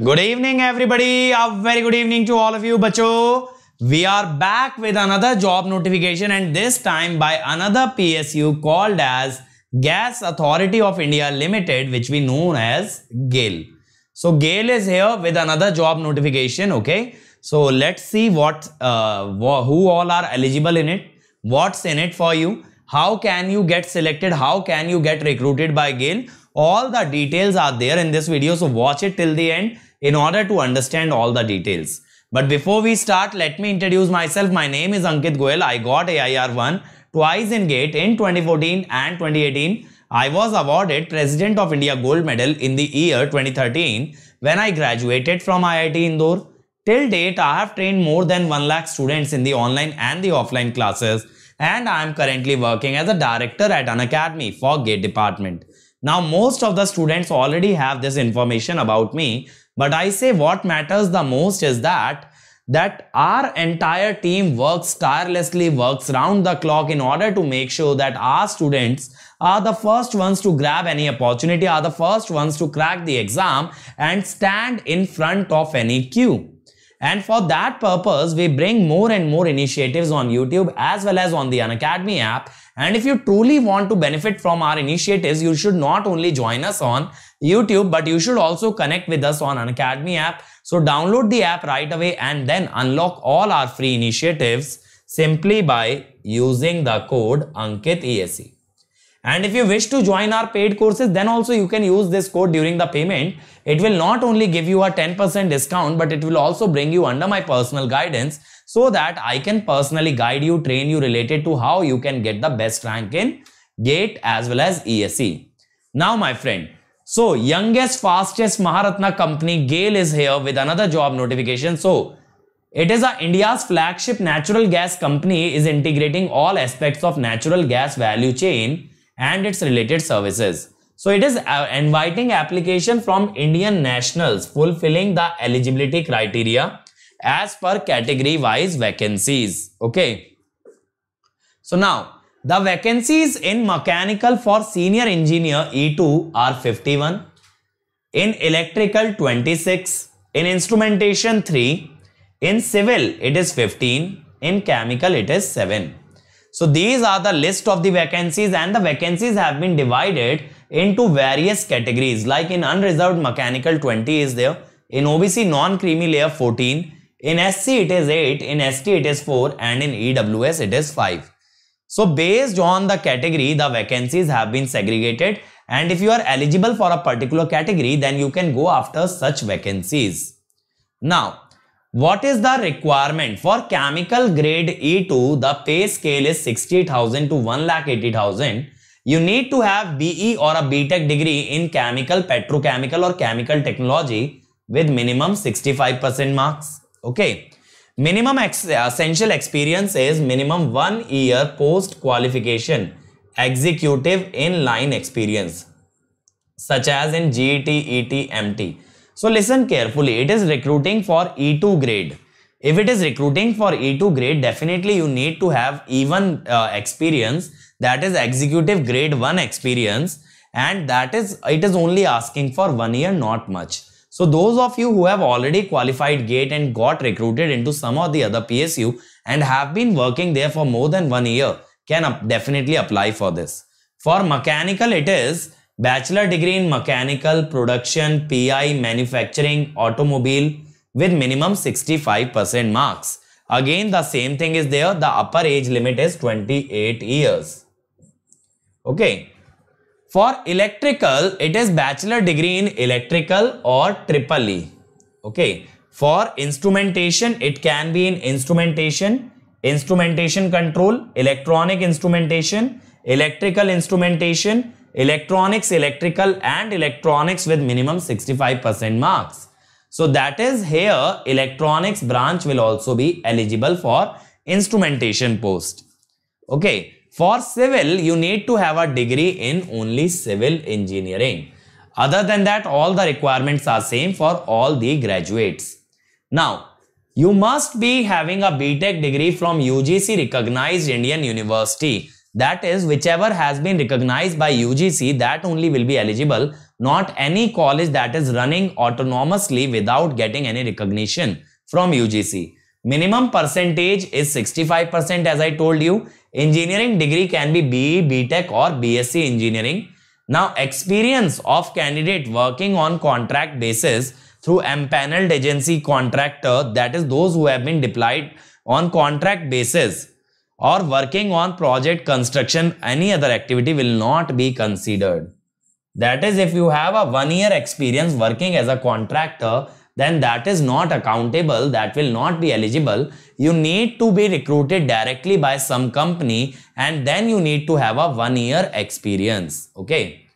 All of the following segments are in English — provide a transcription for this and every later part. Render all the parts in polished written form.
Good evening, everybody. A very good evening to all of you, bacho. We are back with another job notification, and this time by another PSU called as Gas Authority of India Limited, which we know as GAIL. So GAIL is here with another job notification. Okay, so let's see who all are eligible in it, what's in it for you, how can you get selected, how can you get recruited by GAIL. All the details are there in this video, so watch it till the end in order to understand all the details. But before we start, let me introduce myself. My name is Ankit Goyal. I got AIR1 twice in GATE in 2014 and 2018. I was awarded President of India Gold Medal in the year 2013 when I graduated from IIT Indore. Till date, I have trained more than 1 lakh students in the online and the offline classes, and I am currently working as a director at Unacademy for GATE department. Now, most of the students already have this information about me, but I say what matters the most is that our entire team works tirelessly, works round the clock in order to make sure that our students are the first ones to grab any opportunity, are the first ones to crack the exam and stand in front of any queue. And for that purpose, we bring more and more initiatives on YouTube as well as on the Unacademy app. And if you truly want to benefit from our initiatives, you should not only join us on YouTube, but you should also connect with us on Unacademy app. So download the app right away and then unlock all our free initiatives simply by using the code AnkitESE. And if you wish to join our paid courses, then also you can use this code during the payment. It will not only give you a 10% discount, but it will also bring you under my personal guidance so that I can personally guide you, train you related to how you can get the best rank in GATE as well as ESE. Now, my friend, so youngest, fastest Maharatna company GAIL is here with another job notification. So it is India's flagship natural gas company, is integrating all aspects of natural gas value chain and its related services. So it is inviting application from Indian nationals fulfilling the eligibility criteria as per category wise vacancies. Okay. So now the vacancies in mechanical for senior engineer E2 are 51, in electrical 26, in instrumentation 3, in civil it is 15, in chemical it is 7. So these are the list of the vacancies, and the vacancies have been divided into various categories. Like in unreserved mechanical 20 is there, in OBC non-creamy layer 14, in SC it is 8, in ST it is 4, and in EWS it is 5. So based on the category, the vacancies have been segregated, and if you are eligible for a particular category, then you can go after such vacancies. Now, what is the requirement for chemical grade E2? The pay scale is 60,000 to 1,80,000. You need to have BE or a BTech degree in chemical, petrochemical or chemical technology with minimum 65% marks. Okay. Minimum essential experience is minimum 1 year post qualification executive in line experience such as in GET, ET, MT. So listen carefully, it is recruiting for E2 grade. If it is recruiting for E2 grade, definitely you need to have even experience, that is executive grade 1 experience, and it is only asking for 1 year, not much. So those of you who have already qualified GATE and got recruited into some of the other PSU and have been working there for more than 1 year can definitely apply for this. For mechanical, it is bachelor degree in mechanical, production, PI, manufacturing, automobile with minimum 65% marks. Again, the same thing is there. The upper age limit is 28 years. Okay. For electrical, it is bachelor degree in electrical or EEE. Okay. For instrumentation, it can be in instrumentation, instrumentation control, electronic instrumentation, electrical instrumentation, electronics, electrical and electronics with minimum 65% marks. So that is here electronics branch will also be eligible for instrumentation post. Okay. For civil, you need to have a degree in only civil engineering. Other than that, all the requirements are same for all the graduates. Now, you must be having a BTech degree from UGC recognized Indian university That is, whichever has been recognized by UGC, that only will be eligible, not any college that is running autonomously without getting any recognition from UGC. Minimum percentage is 65%, as I told you. Engineering degree can be BE, BTech or BSc Engineering. Now, experience of candidate working on contract basis through empaneled agency contractor, that is those who have been deployed on contract basis, or working on project construction, any other activity will not be considered. That is, if you have a 1 year experience working as a contractor, then that is not accountable, that will not be eligible. You need to be recruited directly by some company and then you need to have a 1 year experience. Okay.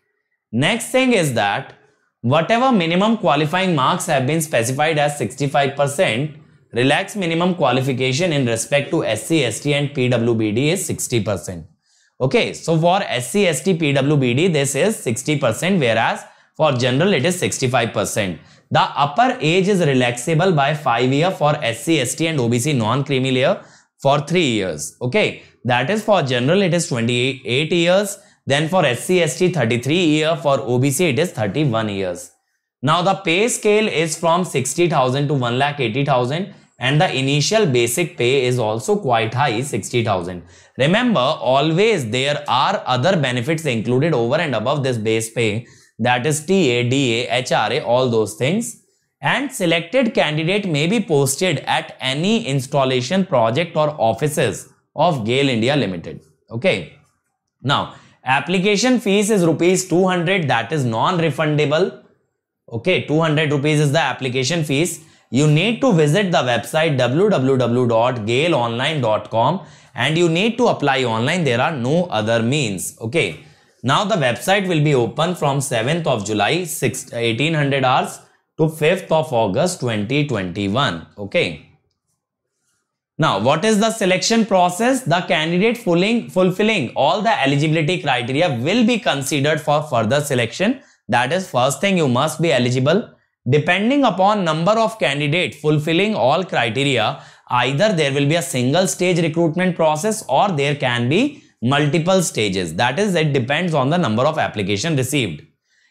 Next thing is that whatever minimum qualifying marks have been specified as 65%, relaxed minimum qualification in respect to SC, ST and PWBD is 60%. Okay, so for SC, ST, PWBD this is 60%, whereas for general it is 65%. The upper age is relaxable by 5 years for SC, ST and OBC non-creamy layer for 3 years. Okay, that is for general it is 28 years, then for SC, ST 33 years, for OBC it is 31 years. Now the pay scale is from 60,000 to 1,80,000 and the initial basic pay is also quite high, 60,000. Remember, always there are other benefits included over and above this base pay, that is TA, DA, HRA, all those things. And selected candidate may be posted at any installation project or offices of GAIL India Limited. Okay. Now, application fees is rupees 200, that is non-refundable. Okay, 200 rupees is the application fees. You need to visit the website www.gailonline.com and you need to apply online. There are no other means. Okay. Now the website will be open from 7th of July 1800 hours to 5th of August 2021. Okay. Now what is the selection process? The candidate fulfilling all the eligibility criteria will be considered for further selection. That is, first thing, you must be eligible. Depending upon number of candidates fulfilling all criteria, either there will be a single stage recruitment process or there can be multiple stages. That is, it depends on the number of application received.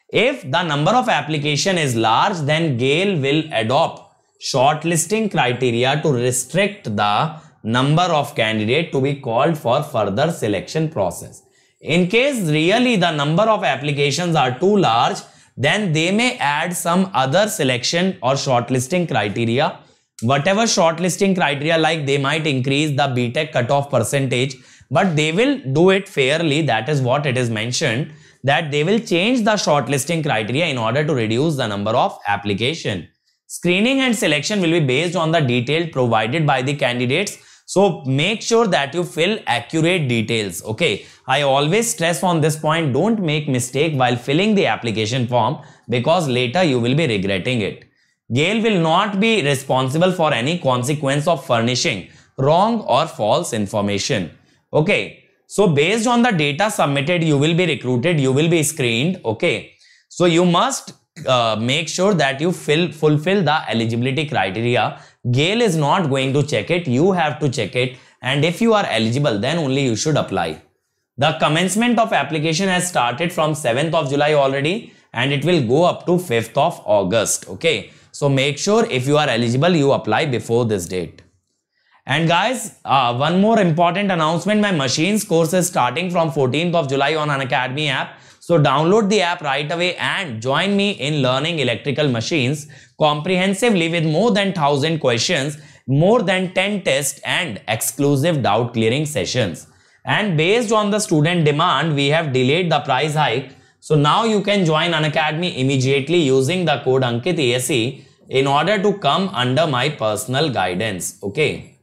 If the number of application is large, then GAIL will adopt shortlisting criteria to restrict the number of candidates to be called for further selection process. In case really the number of applications are too large, then they may add some other selection or shortlisting criteria. Whatever shortlisting criteria, like they might increase the BTech cutoff percentage, but they will do it fairly. That is what it is mentioned, that they will change the shortlisting criteria in order to reduce the number of application. Screening and selection will be based on the detail provided by the candidates. So make sure that you fill accurate details. Okay, I always stress on this point, don't make mistake while filling the application form, because later you will be regretting it. GAIL will not be responsible for any consequence of furnishing wrong or false information. Okay, so based on the data submitted, you will be recruited, you will be screened. Okay, so you must make sure that you fulfill the eligibility criteria. GAIL is not going to check it, you have to check it, and if you are eligible, then only you should apply. The commencement of application has started from 7th of July already and it will go up to 5th of August. Okay, so make sure if you are eligible, you apply before this date. And guys, one more important announcement, my machines course is starting from 14th of July on Unacademy app. So download the app right away and join me in learning electrical machines comprehensively with more than 1000 questions, more than 10 tests and exclusive doubt clearing sessions. And based on the student demand, we have delayed the price hike. So now you can join Unacademy immediately using the code Ankit ASE in order to come under my personal guidance. Okay.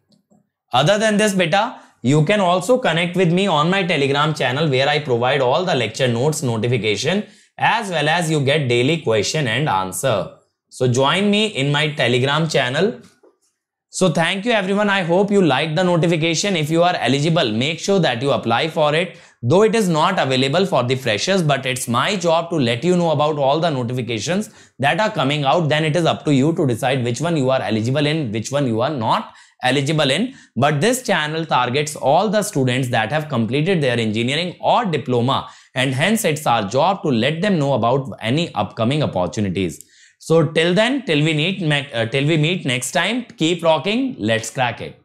Other than this, beta, you can also connect with me on my Telegram channel where I provide all the lecture notes notification as well as you get daily question and answer. So join me in my Telegram channel. So thank you everyone. I hope you like the notification. If you are eligible, make sure that you apply for it. Though it is not available for the freshers, but it's my job to let you know about all the notifications that are coming out. Then it is up to you to decide which one you are eligible in, which one you are not eligible in, but this channel targets all the students that have completed their engineering or diploma, and hence it's our job to let them know about any upcoming opportunities. So till then, till we meet next time, keep rocking. Let's crack it.